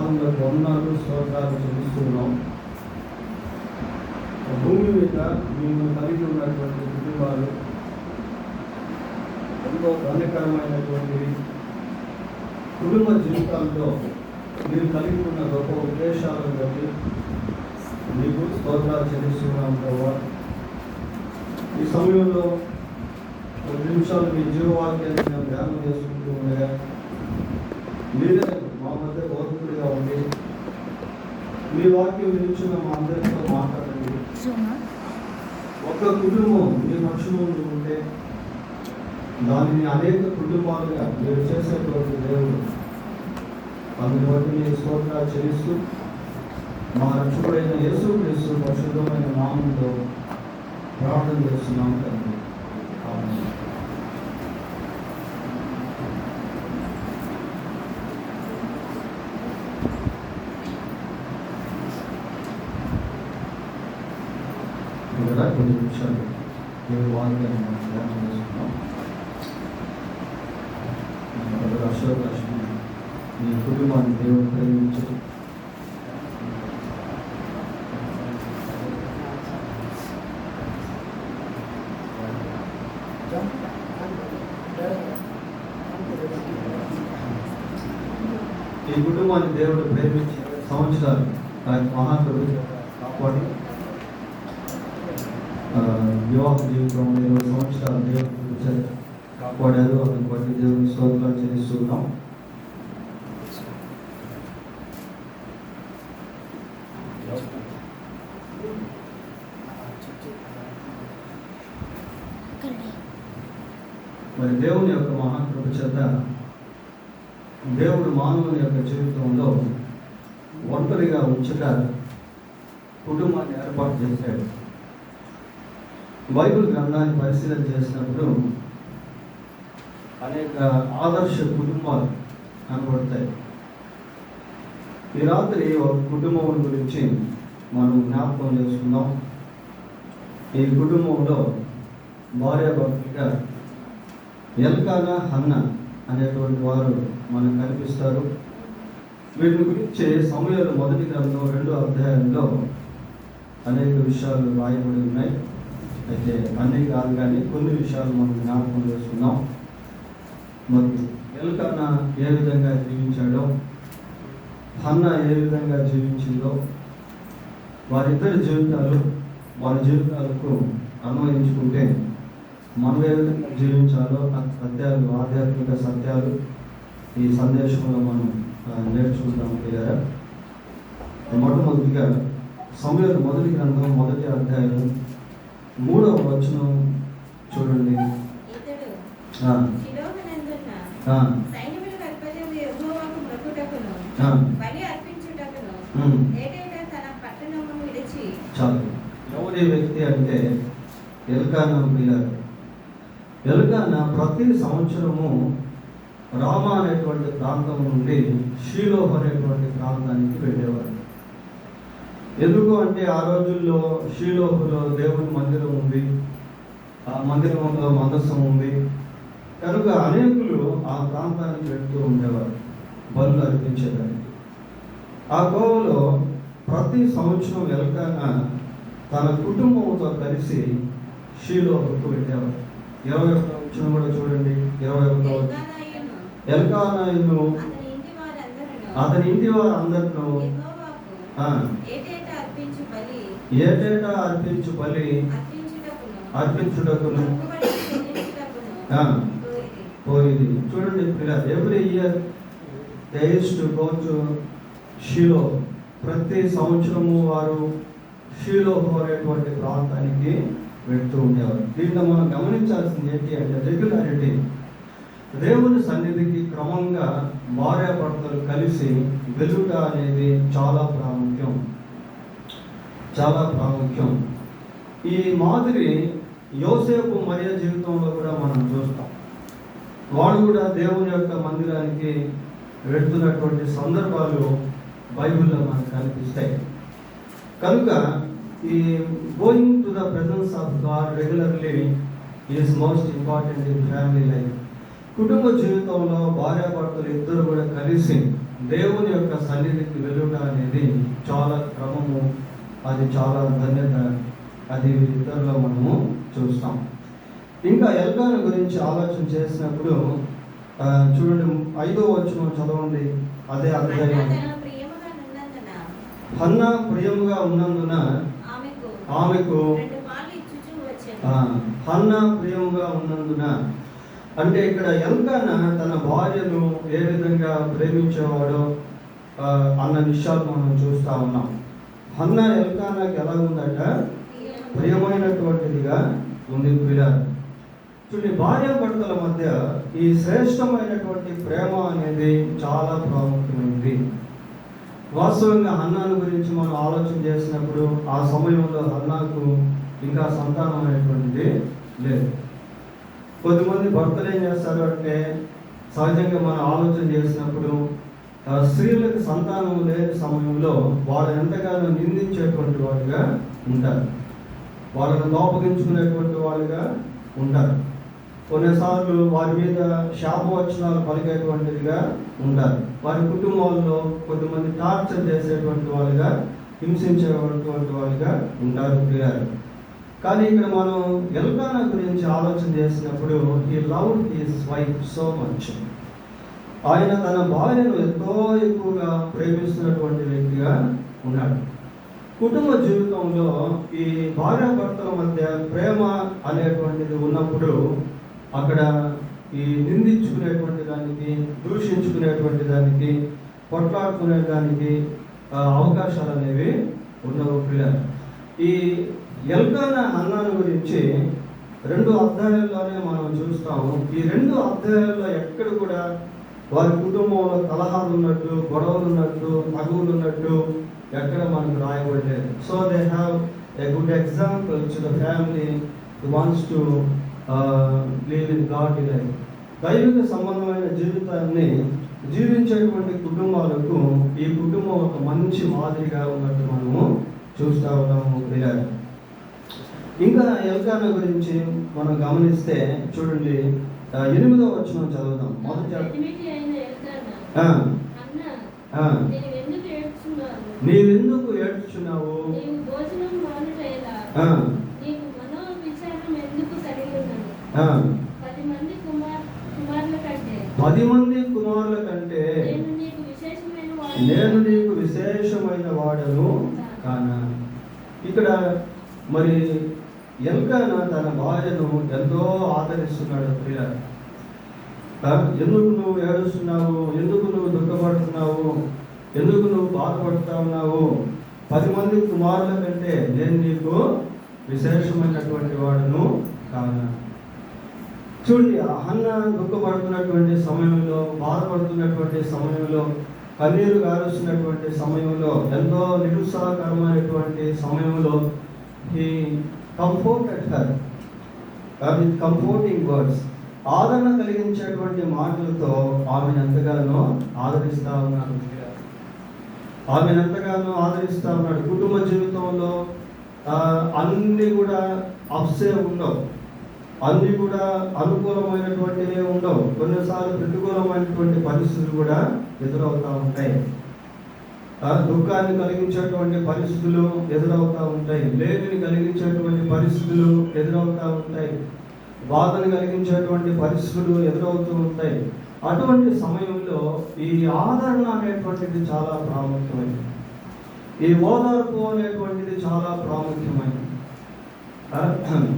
నామములకు వందనాలు స్తోత్రాలు చెల్లిస్తున్నాం. భూమి మీద మేము కలిగి ఉన్నటువంటి కుటుంబాలు ఎంతో ధన్యకరమైనటువంటివి. కుటుంబ జీవితాల్లో మీరు కలిగి ఉన్న గొప్ప ఉద్దేశాలను బట్టి మీకు స్తోత్రాలు చెల్లిస్తున్నాం ప్రభావ. ఈ సమయంలో కొన్ని నిమిషాలు మీ జీవవాక్యాన్ని మేము ధ్యానం చేసుకుంటూ ఉండగా మీరే మా మధ్య బోధకుడిగా ఉండి మీ వాక్యం నిలిచిన మా అందరితో మాట్లాడండి. ఒక కుటుంబం మీ పక్షంలో ఉంటే దానిని అనేక కుటుంబాలుగా మీరు చేసేటువంటి దేవుడు, అందుని బట్టి మీ స్తోత్రాలు చెల్లిస్తూ మా రక్షకుడైన యేసుక్రీస్తు పరిశుద్ధమైన నామంతో ప్రార్థన చేస్తున్నాం తండ్రి. కూడా కొన్ని నిమిషాలు దేవుడు వాక్యాన్ని మనం ధ్యానం చేసుకున్నాం. అశోక్ లక్ష్మి మీ కుటుంబాన్ని దేవుడు ప్రేమించి ఈ కుటుంబాన్ని దేవుడు ప్రేమించి సంవత్సరాలు మహాత్ముడు కాపాడి వివాహ జీవితంలో 20 సంవత్సరాలు దేవుడు కాపాడారు. అతని బట్టి దేవుని స్తోత్రాలు చెల్లిస్తున్నాం. మరి దేవుని యొక్క మహాకృప చేత దేవుడు మానవుని యొక్క జీవితంలో ఒంటరిగా ఉంచక కుటుంబాన్ని ఏర్పాటు చేశాడు. బైబిల్ గ్రంథాన్ని పరిశీలన చేసినప్పుడు అనేక ఆదర్శ కుటుంబాలు కనబడతాయి. ఈ రాత్రి ఒక కుటుంబం గురించి మనం జ్ఞాపకం చేసుకుందాం. ఈ కుటుంబంలో భార్యాభర్తలుగా ఎల్కానా, హన్నా అనేటువంటి వారు మనకు కనిపిస్తారు. వీటి గురించి సమూయేలు మొదటి గ్రంథం 2వ అధ్యాయంలో అనేక విషయాలు రాయబడి ఉన్నాయి. అయితే అన్నీ కాదు కానీ కొన్ని విషయాలు మనం జ్ఞాపకం చేసుకున్నాం. మరి ఎల్కానా ఏ విధంగా జీవించాడో, హన్నా ఏ విధంగా జీవించిందో, వారి జీవితాలకు అన్వయించుకుంటే మనం ఏ విధంగా జీవించాలో సత్యాలు, ఆధ్యాత్మిక సత్యాలు ఈ సందేశంలో మనం నేర్చుకుంటాం కదా. మొట్టమొదటిగా సమూయేలు మొదటి గ్రంథం 1వ అధ్యాయం 3వ వచనం చూడండి. చాలు. ఎవరి వ్యక్తి అంటే ఎల్కానా పిల్లలు. ఎల్కానా ప్రతి సంవత్సరము రామా అనేటువంటి ప్రాంతం నుండి షీలోహ్ అనేటువంటి ప్రాంతానికి వెళ్ళేవారు. ఎందుకు అంటే ఆ రోజుల్లో షీలోహులో దేవుని మందిరం ఉంది, ఆ మందిరంలో మందసం ఉంది కనుక అనేకులు ఆ ప్రాంతానికి వెళ్తూ ఉండేవారు బలులు అర్పించేదానికి. ఆ కోవలో ప్రతి సంవత్సరం ఎల్కానా తన కుటుంబంతో కలిసి షీలోహుకు వెళ్ళేవారు. 21వ వచనం కూడా చూడండి. 21వ వచనం, ఎల్కానాయును అతని ఇంటి వారు అందరినూ ఏటేటా అర్పించు బలి అర్పించుటకును పోయింది. చూడండి పిల్లలు, every year they used to go to Shiloh. ప్రతి సంవత్సరము వారు షీలోహు అనేటువంటి ప్రాంతానికి వెళ్తూ ఉండేవారు. దీంట్లో మనం గమనించాల్సింది ఏంటి అంటే రెగ్యులారిటీ. దేవుని సన్నిధికి క్రమంగా భార్యాభర్తలు కలిసి వెలుట అనేది చాలా ప్రాముఖ్యం. ఈ మాదిరి యోసేపు మరియ జీవితంలో కూడా మనం చూస్తాం. వాడు కూడా దేవుని యొక్క మందిరానికి వెళ్తున్నటువంటి సందర్భాలు బైబిల్లో మనకు కనిపిస్తాయి. కనుక ఈ going to the presence of God regularly is most important in family life. కుటుంబ జీవితంలో భార్యాభర్తలు ఇద్దరు కూడా కలిసి దేవుని యొక్క సన్నిధికి వెళ్ళుట అనేది చాలా క్రమము, అది చాలా ధన్యత, అది ఇతరులో మనము చూస్తాం. ఇంకా ఎల్కానా గురించి ఆలోచన చేసినప్పుడు చూడండి 5వ వచనం చదవండి. అదే అధ్యాయం. హన్నా ప్రియముగా ఉన్నందున ఆమెకు హన్నా ప్రియముగా ఉన్నందున అంటే ఇక్కడ ఎల్కానా తన భార్యను ఏ విధంగా ప్రేమించేవాడో అన్న విషయాలు మనం చూస్తూ ఉన్నాం. హన్నా ఎల్కానాకి ఎలా ఉందట? ప్రియమైనటువంటిదిగా ఉంది. పిల్లలు చూడండి, భార్యాభర్తల మధ్య ఈ శ్రేష్టమైనటువంటి ప్రేమ అనేది చాలా ప్రాముఖ్యమైనది. వాస్తవంగా హన్నాను గురించి మనం ఆలోచన చేసినప్పుడు ఆ సమయంలో హన్నాకు ఇంకా సంతానం అనేటువంటిది లేదు. కొద్దిమంది భర్తలు ఏం చేస్తారు అంటే, సహజంగా మనం ఆలోచన చేసినప్పుడు స్త్రీలకు సంతానం లేని సమయంలో వాళ్ళు ఎంతగానో నిందించేటువంటి వాళ్ళుగా ఉంటారు, వాళ్ళను లోపగించుకునేటువంటి వాళ్ళుగా ఉంటారు. కొన్నిసార్లు వారి మీద శాపవచనాలు పలికేటువంటిదిగా ఉంటారు. వారి కుటుంబాల్లో కొద్దిమంది టార్చర్ చేసేటువంటి వాళ్ళుగా, హింసించేటువంటి వాళ్ళుగా ఉంటారు పిల్లలు. కానీ ఇక్కడ మనం ఎల్కానా గురించి ఆలోచన చేసినప్పుడు he loved his wife so much. ఆయన తన భార్యను ఎంతో ఎక్కువగా ప్రేమిస్తున్నటువంటి వ్యక్తిగా ఉన్నాడు. కుటుంబ జీవితంలో ఈ భార్యాభర్తల మధ్య ప్రేమ అనేటువంటిది ఉన్నప్పుడు అక్కడ ఈ నిందించుకునేటువంటి దానికి, దూషించుకునేటువంటి దానికి, కొట్లాడుకునే దానికి అవకాశాలు అనేవి ఉండవు పిల్లలు. ఈ ఎల్కానా హన్నాను గురించి 2 అధ్యాయాల్లోనే మనం చూస్తాము. ఈ 2 అధ్యాయాల్లో ఎక్కడ కూడా వారి కుటుంబంలో కలహాలు ఉన్నట్టు, గొడవలు ఉన్నట్టు, తగువులు ఉన్నట్టు ఎక్కడ మనకు రాయబడలేదు. So they have a good example to the family who wants to live in God life. దైవిక సంబంధమైన జీవితాన్ని జీవించేటువంటి కుటుంబాలకు ఈ కుటుంబం ఒక మంచి మాదిరిగా ఉన్నట్టు మనము చూస్తూ ఉన్నాము పిల్లలు. ఇంకా ఎల్కానా గురించి మనం గమనిస్తే చూడండి, 8వ వచనం చదువుదాం. మొదటి నీవెందుకు ఏడ్చుచున్నావు? పది మంది కుమారుల కంటే నేను నీకు విశేషమైన వాడను కానా. ఇక్కడ మరి ఎల్కానా తన భార్యను ఎంతో ఆదరిస్తున్నాడు ప్రియులారా. ఎందుకు నువ్వు ఏడుస్తున్నావు? ఎందుకు నువ్వు దుఃఖపడుతున్నావు? ఎందుకు నువ్వు బాధపడుతూ ఉన్నావు? 10 మంది కుమారుల కంటే నేను నీకు విశేషమైనటువంటి వాడును కానా. చూడండి, హన్నా దుఃఖపడుతున్నటువంటి సమయంలో, బాధపడుతున్నటువంటి సమయంలో, కన్నీరు గారుస్తున్నటువంటి సమయంలో, ఎంతో నిరుత్సాహకరమైనటువంటి సమయంలో he comforted her with comforting words. ఆదరణ కలిగించేటువంటి మాటలతో ఆమెను ఎంతగానో ఆదరిస్తూ ఉన్నాడు. కుటుంబ జీవితంలో అన్నీ కూడా అప్సే ఉండవు, అన్నీ కూడా అనుకూలమైనటువంటివే ఉండవు. కొన్నిసార్లు ప్రతికూలమైనటువంటి పరిస్థితులు కూడా ఎదురవుతూ ఉంటాయి. దుఃఖాన్ని కలిగించేటువంటి పరిస్థితులు ఎదురవుతూ ఉంటాయి, లేమిని కలిగించేటువంటి పరిస్థితులు ఎదురవుతూ ఉంటాయి, బాధను కలిగించేటువంటి పరిస్థితులు ఎదురవుతూ ఉంటాయి. అటువంటి సమయంలో ఈ ఆదరణ అనేటువంటిది చాలా ప్రాముఖ్యమైనది. ఈ ఓదార్పు అనేటువంటిది చాలా ప్రాముఖ్యమైనది.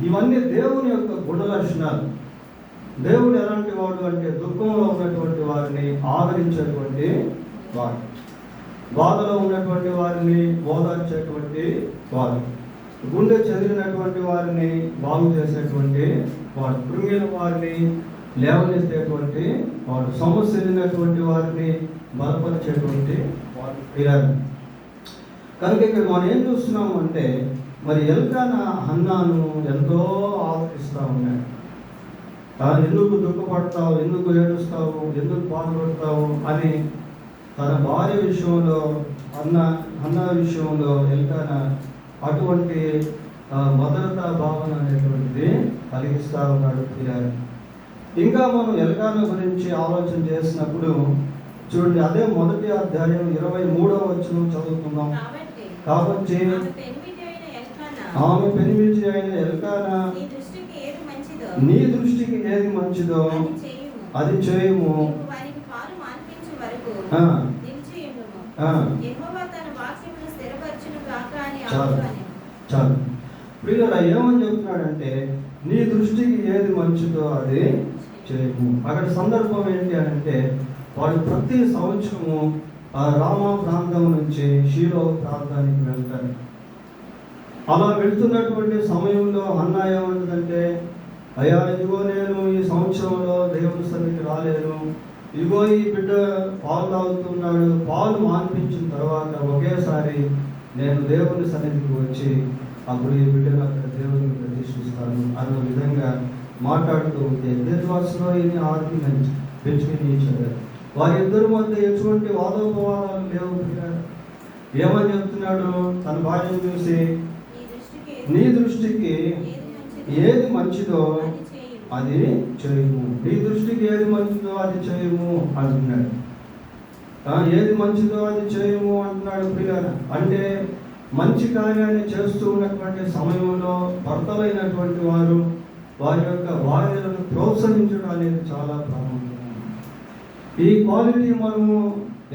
ఇవన్నీ దేవుని యొక్క గుణ లక్షణాలు. దేవుడు ఎలాంటి వాడు అంటే దుఃఖంలో ఉన్నటువంటి వారిని ఆదరించేటువంటి వాడు, బాధలో ఉన్నటువంటి వారిని ఓదార్చేటువంటి వాడు, గుండె చెదిరినటువంటి వారిని బాగు చేసేటువంటి వాడు, కృంగిన వారిని లేవనెత్తేటువంటి వాడు, సమస్యలైనటువంటి వారిని బలపరిచేటువంటి వాడు. కనుక ఇక్కడ మనం ఏం చూస్తున్నాము అంటే, మరి ఎల్కానా హన్నాను ఎంతో ఆదరిస్తూ ఉన్నాడు. ఎందుకు దుఃఖపడతావు, ఎందుకు ఏడుస్తావు, ఎందుకు బాధపడతావు అని తన భార్య విషయంలో, హన్నా విషయంలో ఎల్కానా అటువంటి భద్రతా భావన అనేటువంటిది కలిగిస్తూ ఉన్నాడు. ఇంకా మనం ఎల్కానా గురించి ఆలోచన చేసినప్పుడు చూడండి, అదే మొదటి అధ్యాయం 23వ వచనం చదువుకుందాం. కాబట్టి ఆమె పెనిమిటి అయిన ఎల్కానా, నీ దృష్టికి ఏది మంచిదో అది చేయుము. చాలు. ప్రియులారా, ఏమని చెప్తున్నాడంటే నీ దృష్టికి ఏది మంచిదో అది చేయము. అక్కడ సందర్భం ఏంటి అంటే వాళ్ళు ప్రతి సంవత్సరము ఆ రామా ప్రాంతం నుంచి షీలో ప్రాంతానికి వెళ్తారు. అలా వెళ్తున్నటువంటి సమయంలో హన్నా ఏమంటుందంటే, అయ్యా ఇదిగో నేను ఈ సంవత్సరంలో దేవుని సన్నిధికి రాలేను, ఇదిగో ఈ బిడ్డ పాలు తాగుతున్నాడు, పాలు మాన్పించిన తర్వాత ఒకేసారి నేను దేవుని సన్నిధికి వచ్చి అప్పుడు ఈ బిడ్డను అక్కడ దేవుని ప్రతిష్ఠిస్తాను అన్న విధంగా మాట్లాడుతూ ఉంటే దేశవాసులో ఇది ఆర్గ్యుమెంట్ పెంచుకుని ఇచ్చారు. వారిద్దరి మధ్య ఎటువంటి వాదోపవాదాలు లేవు. ఏమని చెప్తున్నాడు తన భార్యను చూసి, నీ దృష్టికి ఏది మంచిదో అది చేయము. నీ దృష్టికి ఏది మంచిదో అది చేయము అంటున్నాడు. ఏది మంచిదో అది చేయము అంటున్నాడు. ప్రియులారా, అంటే మంచి కార్యాన్ని చేస్తూ ఉన్నటువంటి సమయంలో భర్తలైనటువంటి వారు వారి యొక్క భార్యలను ప్రోత్సహించడం అనేది చాలా ప్రాముఖ్యం. ఈ క్వాలిటీ మనము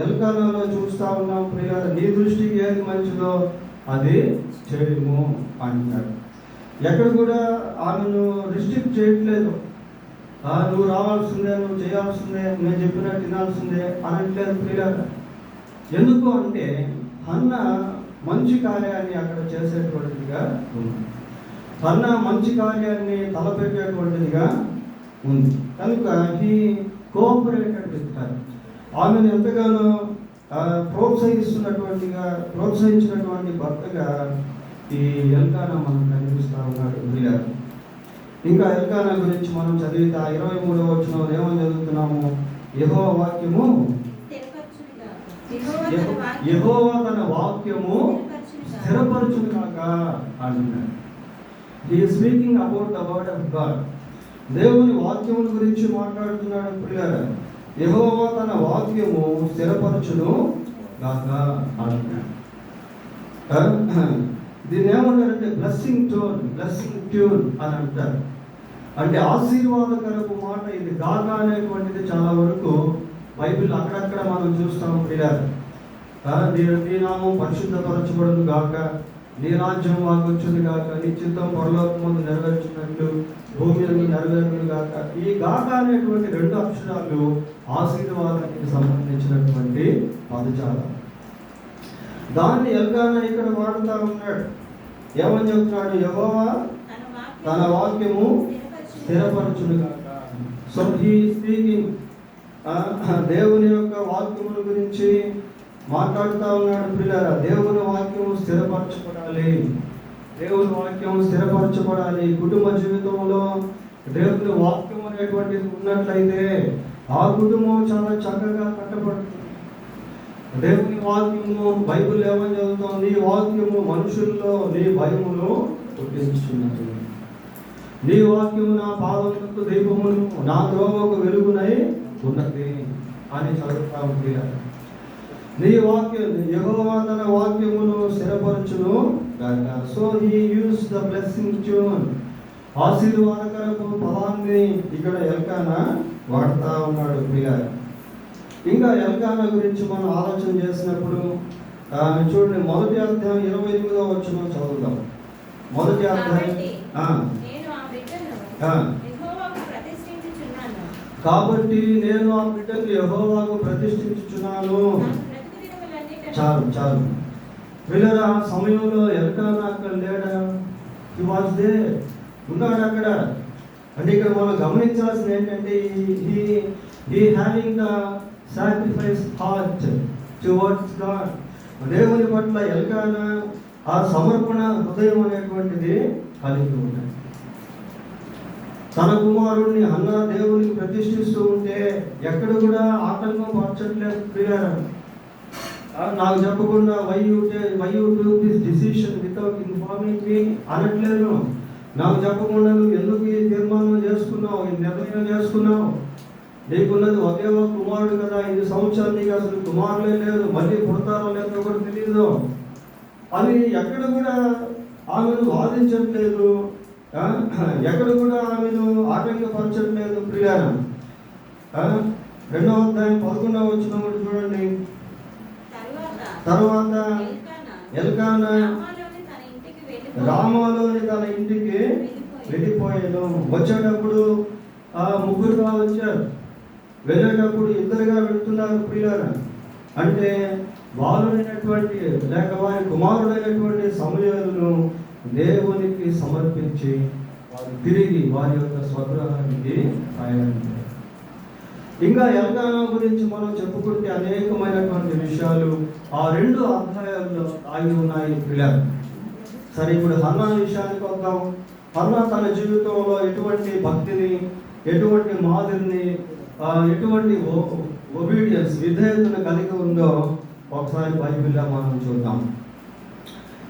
ఎల్కానాలో చూస్తూ ఉన్నాం. ప్రియులారా, నీ దృష్టికి ఏది మంచిదో అది చేయము అంటున్నాడు. ఎక్కడ కూడా ఆమెను రిస్ట్రిక్ట్ చేయట్లేదు. నువ్వు రావాల్సిందే, నువ్వు చేయాల్సిందే, నేను చెప్పినట్టు తినాల్సిందే అనట్లేదు. ప్రియులారా, ఎందుకు అంటే హన్నా మంచి కార్యాన్ని అక్కడ చేసేటువంటిదిగా ఉంది. హన్నా మంచి కార్యాన్ని తలపెట్టేటువంటిదిగా ఉంది. కనుక హీ కోఆపరేటెడ్ విత్ హర్. ఆమెను ఎంతగానో ప్రోత్సహించినటువంటి భర్తగా ఈ ఎల్కానా మనం కనిపిస్తూ ఉన్నాడు. ఇంకా ఎల్కానా గురించి మనం చదివితే 23వ వచనంలో ఏమని చదువుతున్నాము? యెహోవా వాక్యము యెహోవా తన వాక్యము స్థిరపరచుగాక అంటున్నాడు. He is speaking about the word of God. దేవుని వాక్యము గురించి మాట్లాడుతున్నాడు. ప్రియులారా, యెహోవా తన వాక్యము స్థిరపరచును గాక అంటున్నాడు. దీన్ని ఏమంటారంటే బ్లెస్సింగ్ ట్యూన్ అని అంటారు. అంటే ఆశీర్వాదకరపు మాట ఇది. గాక అనేటువంటిది చాలా వరకు బైబిల్ అక్కడక్కడ మనం చూస్తాం. ప్రియులారా, నీ నామం పరిశుద్ధపరచబడును గాక, నీ రాజ్యం వాకొచ్చును గాక, నీ చిత్తం పరలోకమందు నెరవేర్చినట్లు భూమి మీద నెరవేరును గాక. ఈ గాక అనేటువంటి 2 అక్షరాలు ఆశీర్వాదానికి సంబంధించినటువంటి పదజాలం. దాన్ని ఎల్కానా ఇక్కడ వాడుతూ ఉన్నాడు. ఏమని చెప్తున్నాడు? యెహోవా తన వాక్యము స్థిరపరచును గాక. సో హీ స్పీకింగ్ దేవుని యొక్క వాక్యముల గురించి మాట్లాడుతూ ఉన్నాడు. ప్రియులారా, దేవుని వాక్యము స్థిరపరచబడాలి. దేవుని వాక్యం స్థిరపరచబడాలి. కుటుంబ జీవితంలో దేవుని వాక్యం అనేటువంటిది ఉన్నట్లయితే ఆ కుటుంబం చాలా చక్కగా కట్టబడుతుంది. దేవుని వాక్యము బైబిల్ ఏమని చదువుతాం? నీ వాక్యము మనుషుల్లో నీ భయమును పుట్టించున్నది. నీ వాక్యము నా పాదములకు దీపమును, నా త్రోవకు వెలుగునై ఉన్నది అని చదువుతా ఉంది. నీ వాక్యం యెహోవా తన వాక్యమును స్థిరపరచును గాక. So he use the blessing tune. ఆశీర్వాదకరపు పదాన్ని ఇక్కడ ఎల్కానా వాడుతూ ఉన్నాడు. ప్రియులారా, ఇంకా ఎల్కానా గురించి మనం ఆలోచన చేసినప్పుడు చూడండి, మొదటి అధ్యాయం 28వ వచనం చదువుదాం. మొదటి అధ్యాయం కాబట్టి నేను ఆ బిడ్డను యెహోవాకు ప్రతిష్ఠించుచున్నాను. చాలు. వీళ్ళ ఆ సమయంలో ఎల్కానా అక్కడ లేడా? హి వాజ్ దేర్, ఉన్నాడు అక్కడ. అంటే ఇక్కడ మనం గమనించాల్సింది ఏంటంటే he having the sacrifice heart towards God. దేవుని పట్ల ఎల్కానా ఆ సమర్పణ హృదయం అనేటువంటిది కలిగి ఉన్నాడు. తన కుమారుడిని హన్నా దేవునికి ప్రతిష్ఠిస్తూ ఉంటే ఎక్కడ కూడా ఆటంకం పరచట్లేదు. ప్రియులారా, నాకు చెప్పకుండా why you do this decision without informing me అనట్లేదు. నాకు చెప్పకుండా నువ్వు ఎందుకు ఈ తీర్మానం చేసుకున్నావు, ఈ నిర్ణయం చేసుకున్నావు నీకున్నది ఒకే ఒక కుమారుడు కదా, 5 సంవత్సరాలు నీకు అసలు కుమారులే లేరు, మళ్ళీ పుడతారో లేదో కూడా తెలియదు అని ఎక్కడ కూడా ఆమెను వాదించట్లేదు, ఎక్కడ కూడా ఆమెను ఆటంకపరచట్లేదు. ప్రియారా 2వ అధ్యాయం 11వ వచనం కూడా చూడండి. తర్వాత ఎల్కానా రామాలోని తన ఇంటికి వెళ్ళిపోయాను. వచ్చేటప్పుడు ముగ్గురుగా వచ్చారు, వెళ్ళేటప్పుడు ఇద్దరుగా వెళ్తున్నారు. ప్రియులారా అంటే వారుడైనటువంటి లేక వారి కుమారుడైనటువంటి సమూయేలును దేవునికి సమర్పించి వారు తిరిగి వారి యొక్క స్వగృహానికి ప్రయాణించారు. ఇంకా ఎల్కానా గురించి మనం చెప్పుకుంటే అనేకమైనటువంటి విషయాలు ఆ 2 అధ్యాయాల్లో ఆగి ఉన్నాయి. ప్రియులారా సరే, ఇప్పుడు హన్నా విషయానికి వద్దాం. హన్నా తన జీవితంలో ఎటువంటి భక్తిని, ఎటువంటి మాదిరిని, ఎటువంటి ఒబీడియన్స్ విధేయతను కలిగి ఉందో ఒకసారి బైబిల్లో మనం చూద్దాం.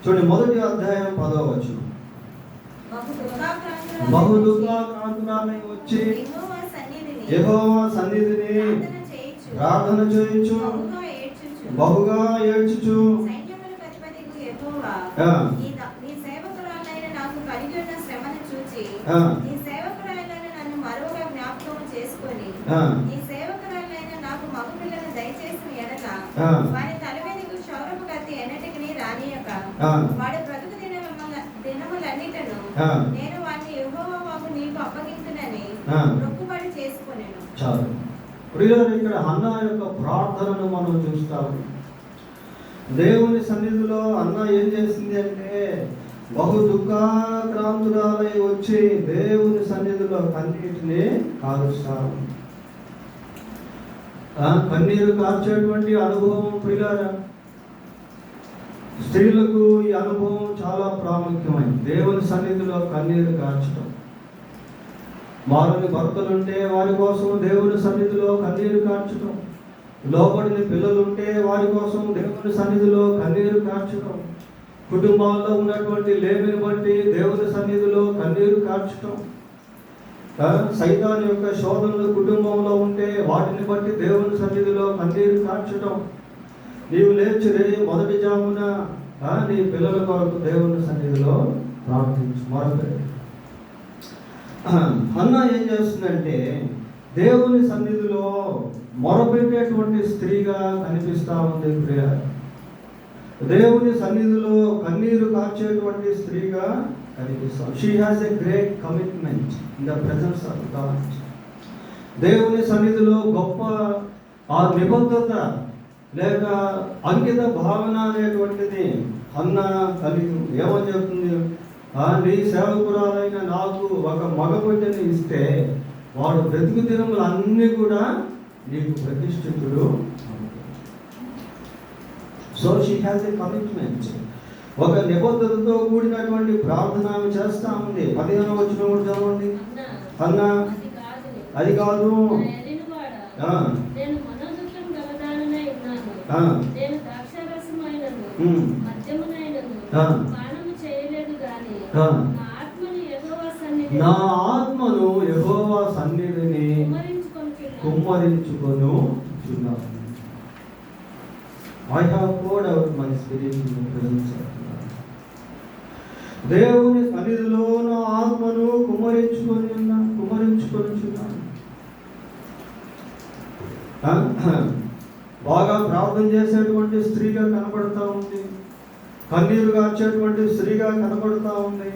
చూడండి, 1వ అధ్యాయం 10వ వచనం. బహు దుఃఖాక్రాంతురాలై వచ్చి యెహోవా సన్నిధిని ప్రార్థన చేయించు, బహుగా ఏడ్చుచు వారి తల మీదకు క్షౌరపు కత్తి ఎన్నటికి రానియక వాడి బ్రతుకు దినములన్నిటను నేను వాడిని యెహోవా వాకు నీకు అప్పగించునని మొక్కుబడి చేసుకొనెను. చాలు. ప్రియులారా ఇక్కడ హన్నా యొక్క ప్రార్థనను మనం చూస్తాము. దేవుని సన్నిధిలో అన్న ఏం చేసింది అంటే బహు దుఃఖాక్రాంతురాలై వచ్చి దేవుని సన్నిధిలో కన్నీటిని కారుస్తాము. కన్నీరు కార్చేటువంటి అనుభవం ప్రియులారా, స్త్రీలకు ఈ అనుభవం చాలా ప్రాముఖ్యమైనది. దేవుని సన్నిధిలో కన్నీరు కార్చడం. వారిని భర్తలుంటే వారి కోసం దేవుని సన్నిధిలో కన్నీరు కార్చడం, లోబడిన పిల్లలుంటే వారి కోసం దేవుని సన్నిధిలో కన్నీరు కార్చడం, కుటుంబాల్లో ఉన్నటువంటి లేమిని బట్టి దేవుని సన్నిధిలో కన్నీరు కార్చడం, సైతాన్ యొక్క శోధనలు కుటుంబంలో ఉంటే వాటిని బట్టి దేవుని సన్నిధిలో కన్నీరు కార్చడం, నీవు లేచిరే మొదటి జామున నీ పిల్లల కొరకు దేవుని సన్నిధిలో ప్రార్థించు, మొరపెట్టు. హన్నా ఏం చేస్తుందంటే దేవుని సన్నిధిలో మొరపెట్టేటువంటి స్త్రీగా కనిపిస్తా ఉంది. ప్రియ దేవుని సన్నిధిలో కన్నీరు కార్చేటువంటి స్త్రీగా కనిపిస్తాం. She has a great commitment in the presence of God. దేవుని సన్నిధిలో గొప్ప ఆ నిబద్ధత లేక అంకిత భావన అనేటువంటిది హన్నా కలిగి ఏమని చెప్తుంది, నీ సేవకురాలైన నాకు ఒక మగబిడ్డని ఇస్తే వాడు బ్రతుకు దినములు అన్నీ కూడా నీకు ప్రతిష్ఠితుడు. So she has a commitment. ఒక నిబద్ధతతో కూడినటువంటి ప్రార్థన ఆమె చేస్తా ఉంది. 15వ వచనం కూడా చదవండి. అన్నా అది కాదు, నా ఆత్మను యెహోవా సన్నిధిని కుమ్మరించుకొను చున్నాను. I have poured out my spirit in the presence of God. దేవుని సన్నిధిలో నా ఆత్మను కుమ్మరించుకొనుచున్నాను. బాగా ప్రార్థన చేసేటువంటి స్త్రీగా కనపడతా ఉంది, కన్నీరు కార్చేటువంటి స్త్రీగా కనపడతా ఉంది,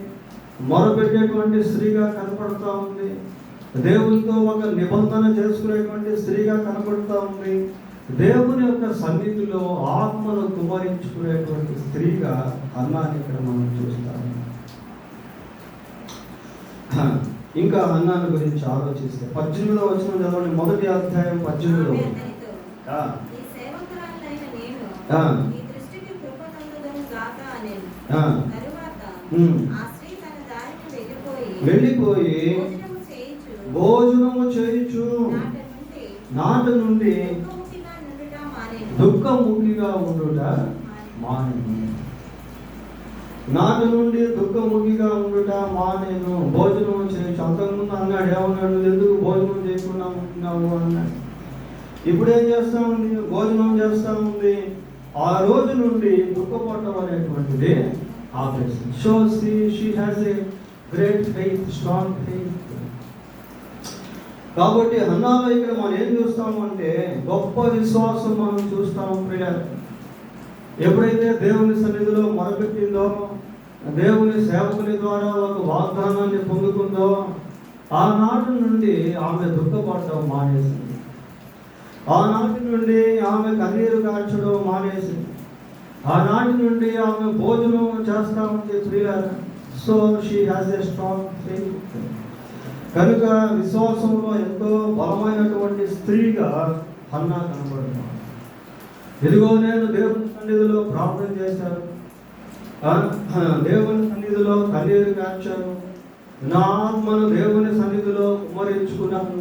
మొరపెట్టేటువంటి స్త్రీగా కనపడతా ఉంది, దేవునితో ఒక నిబంధన చేసుకునేటువంటి స్త్రీగా కనపడతా ఉంది, దేవుని యొక్క సన్నిధిలో ఆత్మను కుమరించుకునేటువంటి స్త్రీగా హన్నాని ఇక్కడ మనం చూస్తాము. ఇంకా హన్నాని గురించి ఆలోచిస్తే 18వ వచనం చదవండి. 1వ అధ్యాయం 18వ. వెళ్ళిపోయి భోజనము చేయుచు నాట నుండి దుఃఖముఖిగా ఉండుట మానెను. నాటి నుండి దుఃఖముఖిగా ఉండుట మానేను, భోజనం చేయొచ్చు. అంతకుముందు అన్నాడు, ఏమన్నాడు, ఎందుకు భోజనం చేయకుండా ఉంటున్నావు అన్నాడు. ఇప్పుడేం చేస్తా ఉంది, భోజనం చేస్తా ఉంది. ఆ రోజు నుండి దుఃఖపడటం అనేటువంటిది ఆపేసింది. So she has a great faith, strong faith. కాబట్టి హన్నాలో ఇక్కడ మనం ఏం చూస్తాము అంటే గొప్ప విశ్వాసం మనం చూస్తాము ప్రియులారా. ఎప్పుడైతే దేవుని సన్నిధిలో మొరపెట్టిందో, దేవుని సేవకుని ద్వారా ఒక వాగ్దానాన్ని పొందుకుందో, ఆనాటి నుండి ఆమె దుఃఖపడటం మానేసింది. ఆనాటి నుండి ఆమె కన్నీరు కార్చడం మానేసింది. ఆనాటి నుండి ఆమె భోజనం చేస్తా ఉంది ప్రియులారా. So she has a strong faith. కనుక విశ్వాసంలో ఎంతో బలమైనటువంటి స్త్రీగా హన్నా కనబడుతుంది. ఇదిగో నేను దేవుని సన్నిధిలో ప్రార్థన చేశాను, దేవుని సన్నిధిలో కన్నీరు కార్చాను, నా ఆత్మను దేవుని సన్నిధిలో కుమ్మరించుకున్నాను.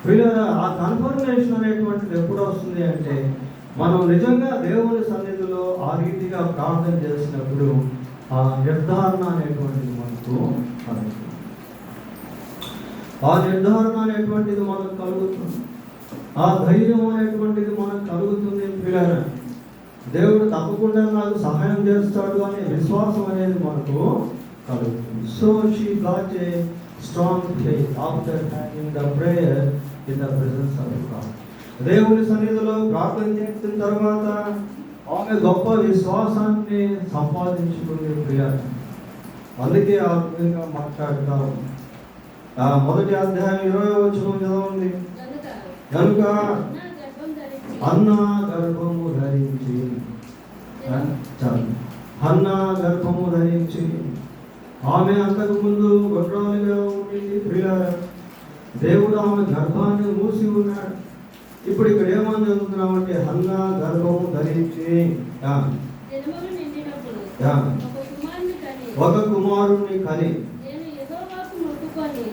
పిల్లల ఆ కన్ఫర్మేషన్ అనేటువంటిది ఎప్పుడు వస్తుంది అంటే మనం నిజంగా దేవుని సన్నిధిలో ఆ రీతిగా ప్రార్థన చేసినప్పుడు ఆ నిర్ధారణ అనేటువంటిది మనకు కలుగుతుంది. ఆ నిర్ధారణ అనేటువంటిది మనకు కలుగుతుంది. ఆ ధైర్యం అనేటువంటిది మనకు కలుగుతుంది. పిల్లల దేవుడు తప్పకుండా నాకు సహాయం చేస్తాడు అనే విశ్వాసం అనేది మనకు కలుగుతుంది. So she got a strong faith after having the prayer in the presence of God. దేవుని సన్నిధిలో ప్రార్థన చేసిన తర్వాత ఆమె గొప్ప విశ్వాసాన్ని సంపాదించుకుంది ప్రియాల. అందుకే ఆ విధంగా మాట్లాడతారు. మొదటి అధ్యాయం 20వ వచనం చదవండి. కనుక హన్నా గర్భము ధరించి, హన్నా గర్భము ధరించి, ఆమె అంతకు ముందు గొడ్రాలుగా ఉండింది ప్రియాల. దేవుడు ఆమె గర్భాన్ని మూసి ఉన్నాడు. ఇప్పుడు ఇక్కడ ఏమని చదువుతున్నామంటే హన్నా గర్భము ధరించి ఒక కుమారుణ్ణి కని,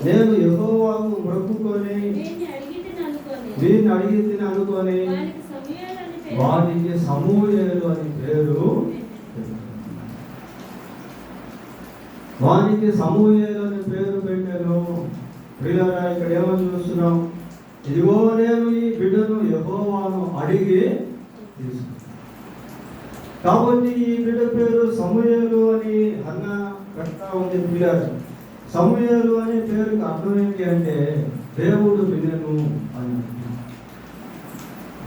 నేను యెహోవాకు మొక్కుకొని వీరిని అడిగి అనుకొని వారికి సమూయేలు అని పేరు, వారికి సమూయేలు అని పేరు పెట్టాను. ప్రియులారా ఇక్కడ ఏమని చూస్తున్నాం, ఇదిగో నేను ఈ బిడ్డను యెహోవాను అడిగి తీసుకున్నాను. కాబట్టి ఈ బిడ్డ పేరు సమూయేలు అని హన్నా కర్త ఉంది. ప్రియులారా సమూయేలు అనే పేరుకి అర్థం ఏంటి అంటే దేవుడు వినెను అని.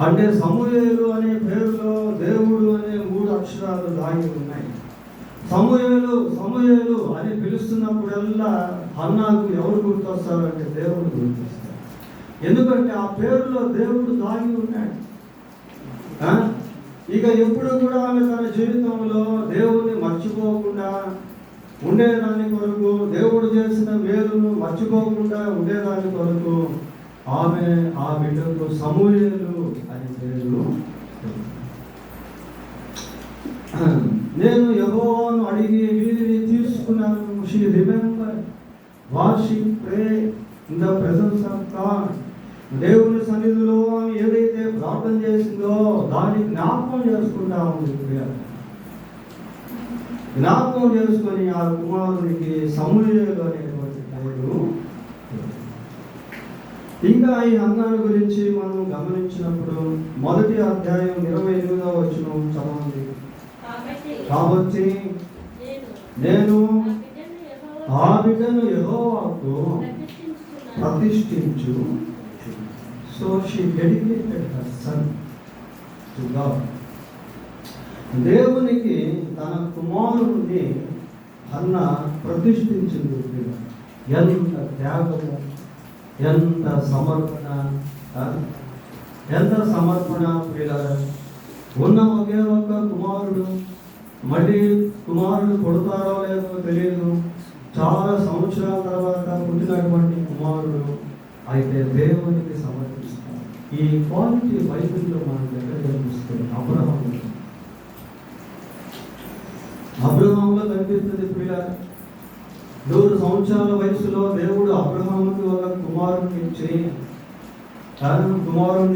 అంటే సమూయేలు అనే పేరులో దేవుడు అనే 3 అక్షరాలు దాగి ఉన్నాయి. సమూయేలు సమూయేలు అని పిలుస్తున్నప్పుడల్లా హన్నాకు ఎవరు గుర్తొస్తారు అంటే దేవుడు గుర్తొస్తారు. ఎందుకంటే ఆ పేరులో దేవుడు దాగి ఉన్నాడు. ఇక ఎప్పుడు కూడా ఆమె తన జీవితంలో దేవుడిని మర్చిపోకుండా ఉండేదాని కొరకు, దేవుడు చేసిన మేలును మర్చిపోకుండా ఉండేదాని కొరకు ఆమె ఆ బిడ్డకు సమూయేలు అని పేరు. నేను యెహోవాను అడిగి వీరిని తీసుకున్నాను. She remember what she pray in the presence of God. దేవుని సన్నిధిలో ఏదైతే ప్రార్థన చేసిందో దాన్ని జ్ఞాపకం చేసుకుంటా ఉంది. జ్ఞాపకం చేసుకొని ఆ కుమారునికి సమూయేలు అనేటువంటి పేరు. ఇంకా ఈ హన్నాను గురించి మనం గమనించినప్పుడు మొదటి అధ్యాయం 28వ వచనం చదవండి. కాబట్టి నేను ఆ బిడ్డను యెహోవాకు ప్రతిష్ఠించు. So she dedicated her son to God. దేవునికి తన కుమారుని హన్నా ప్రతిష్ఠించింది. ఎంత త్యాగము, ఎంత సమర్పణ, ఎంత సమర్పణ ప్రియులారా. ఉన్న ఒకే ఒక్క కుమారుడు, మళ్ళీ కుమారుడు కొడతారో లేదో తెలియదు, చాలా సంవత్సరాల తర్వాత పుట్టినటువంటి కుమారుడు అయితే దేవునికి సమర్పిస్తారు. ఈ క్వాలిటీ బైబిల్లో మన దగ్గర కనిపిస్తుంది. అబ్రహాములో కనిపిస్తుంది ప్రియులారా. 100 సంవత్సరాల వయసులో దేవుడు అబ్రహాముకి ఒక కుమారుని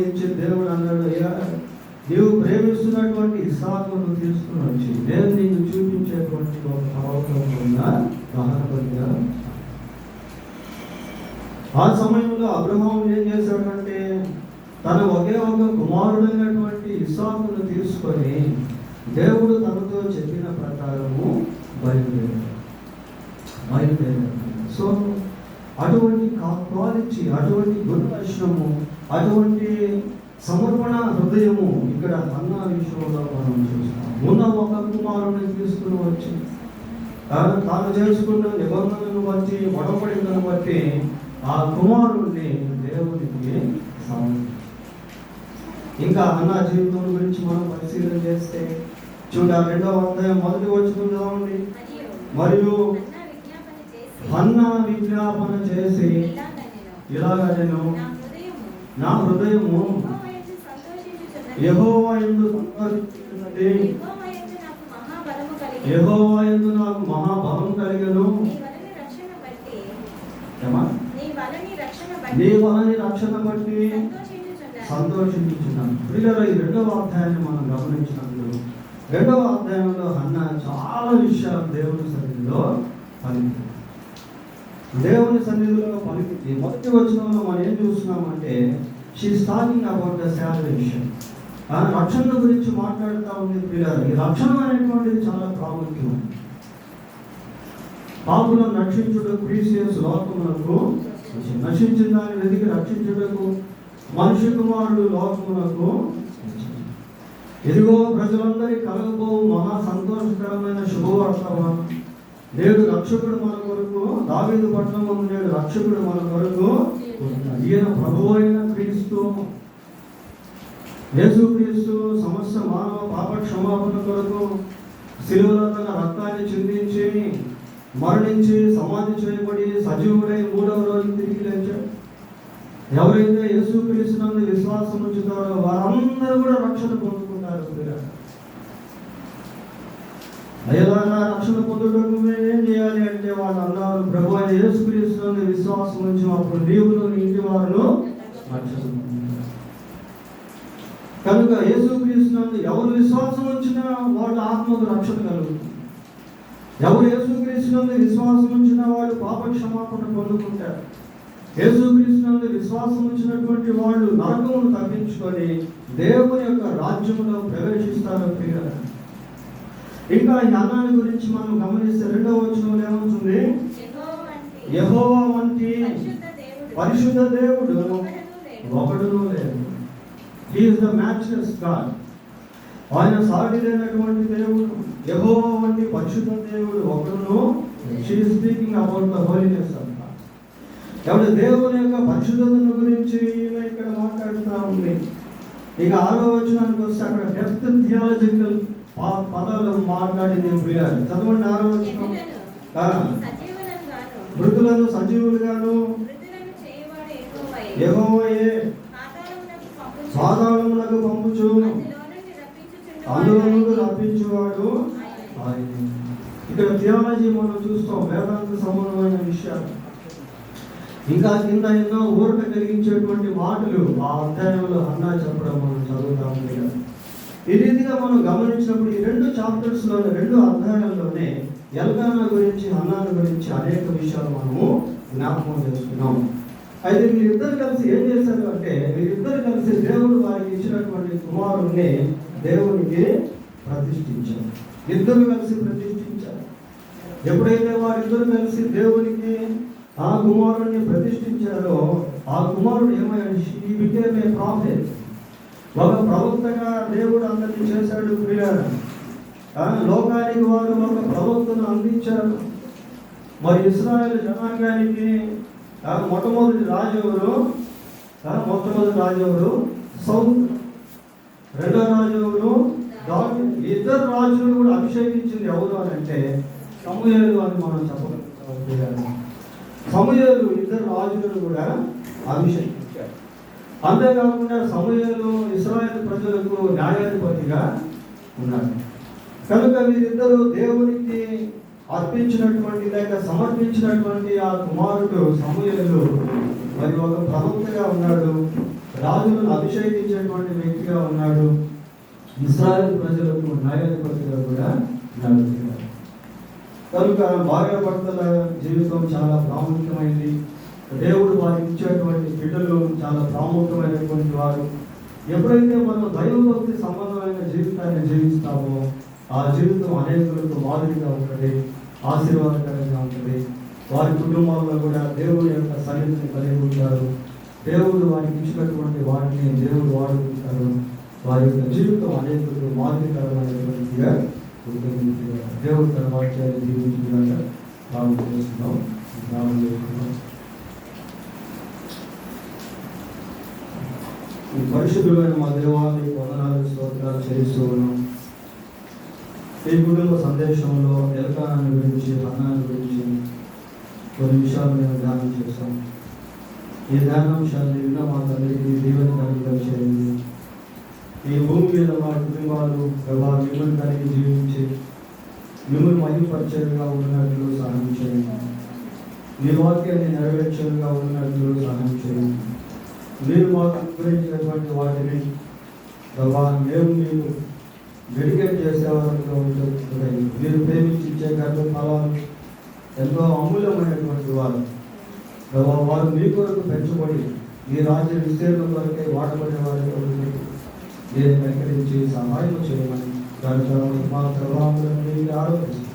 ఇచ్చి దేవుడు అన్నాడు, అయ్యా నీవు ప్రేమిస్తున్నటువంటి ఇస్సాకును తీసుకుని వచ్చి నేను నీకు చూపించేటువంటి అనేటువంటి ఒక పర్వతంలో దహన బలిగా. ఆ సమయంలో అబ్రహాము ఏం చేశాడంటే తన ఒకే ఒక కుమారుడైనటువంటి ఇస్సాకును తీసుకొని దేవుడు తనతో చెప్పిన ప్రకారము బయలుదేరాడు. సో అటువంటి క్వాలిటీ, అటువంటి గుణలక్షణము, అటువంటి సమర్పణ హృదయము ఇక్కడ హన్నా విషయంలో మనం చూస్తాం. ఉన్న ఒక కుమారుని తీసుకుని వచ్చి తాను చేసుకున్న నిబంధనను బట్టి, మొడపడినను బట్టి ఆ కుమారుడిని దేవునికి సమర్పించాడు. ఇంకా హన్నా జీవితం గురించి మనం పరిశీలన చేస్తే చూడ 2వ అధ్యాయం 1వ వచనం చదవండి. మరియు హన్నా విజ్ఞాపన చేసి ఇలాగా నేను నా హృదయము యెహోవా యందు సంతోషించుచున్నది, యెహోవా యందు నాకు మహాబలం కలిగెను. నీ వలని రక్షణ బట్టి సంతోషించుచున్నాను. ప్రియులారా, ఈ 2వ అధ్యాయాన్ని మనం గమనించినప్పుడు 2వ అధ్యాయంలో హన్నా చాలా విషయాలు దేవుని సన్నిధిలో పలికింది. దేవుని సన్నిధిలో పలికి మొదటి వచనంలో మనం ఏం చూస్తున్నామంటే she is talking about the salvation. రక్షణ గురించి మాట్లాడుతూ ఉంది. ప్రియులారా, ఈ రక్షణ అనేటువంటిది చాలా ప్రాముఖ్యం. పాపులను రక్షించుటకు క్రీస్తు లోకమునకు నశించిన దాన్ని వెతికి రక్షించుటకు మనుష్య కుమారుడు లోకమునకు. ఇదిగో ప్రజలందరి కలగబో మహా సంతోషకరమైన శుభవార్త. నేడు రక్షకుడు మన కొరకు, దావీదు పట్టణము నేడు రక్షకుడు మన కొరకు, ఈయన ప్రభువు అయిన క్రీస్తు యేసుక్రీస్తు సమస్త మానవ పాప క్షమాపణ కొరకు శిలువలో తన రక్తాన్ని చిందించి మరణించి సమాధి చేయబడి సజీవుడై 3వ రోజు తిరిగి లేచాడు. ఎవరైతే యేసుక్రీస్తు నందు విశ్వాసం ఉంచుతారో వారందరూ కూడా రక్షణ పొందుకుంటారు. అయ్యలాగా రక్షణ పొందుటకు ఏం చేయాలి అంటే వాళ్ళు అన్నారు, ప్రభు అయిన యేసుక్రీస్తు నందు విశ్వాసం ఉంచినప్పుడు నీవును నీ ఇంటి వారు రక్షణ పొందుతారు. కనుక యేసుక్రీస్తు నందు ఎవరు విశ్వాసం ఉంచినా వాళ్ళ ఆత్మకు రక్షణ కలుగుతుంది. ఎవరు యేసుక్రీస్తు నందు విశ్వాసం ఉంచినా వాళ్ళు పాప క్షమాపణ పొందుకుంటారు. యేసుక్రీస్తు నందు విశ్వాసం ఉంచినటువంటి వాళ్ళు నరకమును తప్పించుకొని దేవుని యొక్క రాజ్యంలో ప్రవేశిస్తారు. ఇంకా ఈ హన్నాని గురించి మనం గమనిస్తే 2వ వచనంలో ఏమవుతుంది? యెహోవా వంటి పరిశుద్ధ దేవుడు ఒకడును లేడు. He is the matchless God. ఆయన సాటి లేనటువంటి దేవుడు. యెహోవా వంటి పరిశుద్ధ దేవుడు ఒకడును. She is speaking about the holiness of God. ఎవరు దేవుని యొక్క పరిశుద్ధతను గురించి ఇక్కడ మాట్లాడుతూ ఉంది. ఇక 6వ వచనానికి వస్తే అక్కడ డెప్త్ థియాలజికల్ పదాలు మాట్లాడింది. చదవండి 6వ వచనం. మృతులను సజీవులుగాను యెహోవాయే పాతాళమునకు పంపుచు అందులో నుండి రప్పించువాడు ఆయన. ఇక్కడ థియాలజీ మనం చూస్తాం, వేదాంత సంబంధమైన విషయాలు. ఇంకా కింద ఎన్నో ఊరట కలిగించేటువంటి మాటలు ఆ అధ్యాయంలో హన్నా చెప్పడం మనం చదువుతాము. ఈ రీతిగా మనం గమనించినప్పుడు ఈ 2 చాప్టర్స్లోనే 2 అధ్యాయాల్లోనే ఎల్కానా గురించి, హన్నాను గురించి అనేక విషయాలు మనము జ్ఞాపకం చేసుకున్నాం. అయితే వీరిద్దరు కలిసి ఏం చేశారు అంటే, వీరిద్దరు కలిసి దేవుడు వారికి ఇచ్చినటువంటి కుమారుణ్ణి దేవునికి ప్రతిష్ఠించారు. ఇద్దరు కలిసి ప్రతిష్ఠించారు. ఎప్పుడైతే వారిద్దరు కలిసి దేవునికి ఆ కుమారుణ్ణి ప్రతిష్ఠించారో ఆ కుమారుడు ఏమయ్యాడు? హి బికేమ్ ఏ ప్రాఫెట్. ఒక ప్రవక్తగా దేవుడు అందరినీ చేశాడు. లోకానికి వారు ఒక ప్రవక్తను అందించారు. మరి ఇశ్రాయేలు జనాంగానికి మొట్టమొదటి రాజు ఎవరు? సౌలు. రెండో రాజు ఎవరు? దావీదు. ఇద్దరు రాజులు కూడా అభిషేకించింది ఎవరు అని అంటే సమూయేలు అని మనం చెప్పగలుగుతాం. సమూయేలు ఇద్దరు రాజులను కూడా అభిషేకించారు. అంతేకాకుండా సమూయేలు ఇశ్రాయేలు ప్రజలకు న్యాయాధిపతిగా ఉన్నారు. కనుక వీరిద్దరూ దేవునికి అర్పించినటువంటి లేక సమర్పించినటువంటి ఆ కుమారుడు సమూయేలు మరి ఒక ప్రవక్తగా ఉన్నాడు. రాజులను అభిషేకించేటువంటి వ్యక్తిగా ఉన్నాడు. ఇశ్రాయేలు ప్రజలకు న్యాయాధిపతిగా కూడా నడుపుతున్నారు. కనుక భార్య భర్తల జీవితం చాలా ప్రాముఖ్యమైనది. దేవుడు వారికి ఇచ్చేటువంటి బిడ్డలు చాలా ప్రాముఖ్యమైనటువంటి వారు. ఎప్పుడైతే మనం దైవభక్తి సంబంధమైన జీవితాన్ని జీవిస్తామో ఆ జీవితం అనేకులకు మాదిరిగా ఉంటుంది, ఆశీర్వాదకరంగా ఉంటుంది. వారి కుటుంబాల్లో కూడా దేవుడి యొక్క సన్నిధిని కలిగి ఉంటారు. దేవుడు వారికి ఇచ్చినటువంటి వాటిని దేవుడు వాడుకుంటారు. వారి యొక్క జీవితం అనేకులకు మాదిరికరమైనటువంటిగా ఉంటుంది. దేవుడు తన వాక్యాన్ని జీవించడానికి ప్రారంభం చేస్తున్నాం. ఈ పరిశుద్ధులైన మా దేవాన్ని వందనాలు స్తోత్రాలు చేస్తూ ఉన్నాం. ఈ కుటుంబ సందేశంలో ఎలకానాన్ని గురించి, హన్నాన్ని గురించి కొన్ని విషయాలు మేము ధ్యానం చేస్తాం. ఈ ధ్యానాంశాన్ని విన్న మా తండ్రికి దీవెనకరంగా చేయండి. ఈ భూమి మీద మా కుటుంబాలు మిమ్మల్ని కలిగి జీవించి మిమ్మల్ని మహిమపరిచేగా ఉన్నట్లు సహాయం చేయండి. మీ వాక్యాన్ని నెరవేర్చేగా ఉన్నట్లు సహాయం చేయండి. మీరు మాకు అనుగ్రహించినటువంటి వాటిని మేము మీకు డెడికేట్ చేసేవారు. మీరు ప్రేమించి ఇచ్చే గర్భ ఫలాలు ఎంతో అమూల్యమైనటువంటి వారు. వారు మీ కొరకు పెంచబడి మీ రాజ్య విస్తీర్ణం కొరకే వాడబడే వారి కొరకు మీరు కనికరించి సహాయం చేయమని దాని మా ప్రభావాలను ఆరోపిస్తుంది.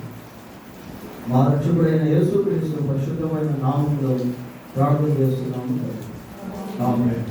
మా రక్షకుడైన యేసుక్రీస్తు పరిశుద్ధమైన నామంలో ప్రార్థన చేస్తున్నాము. ఆమేన్.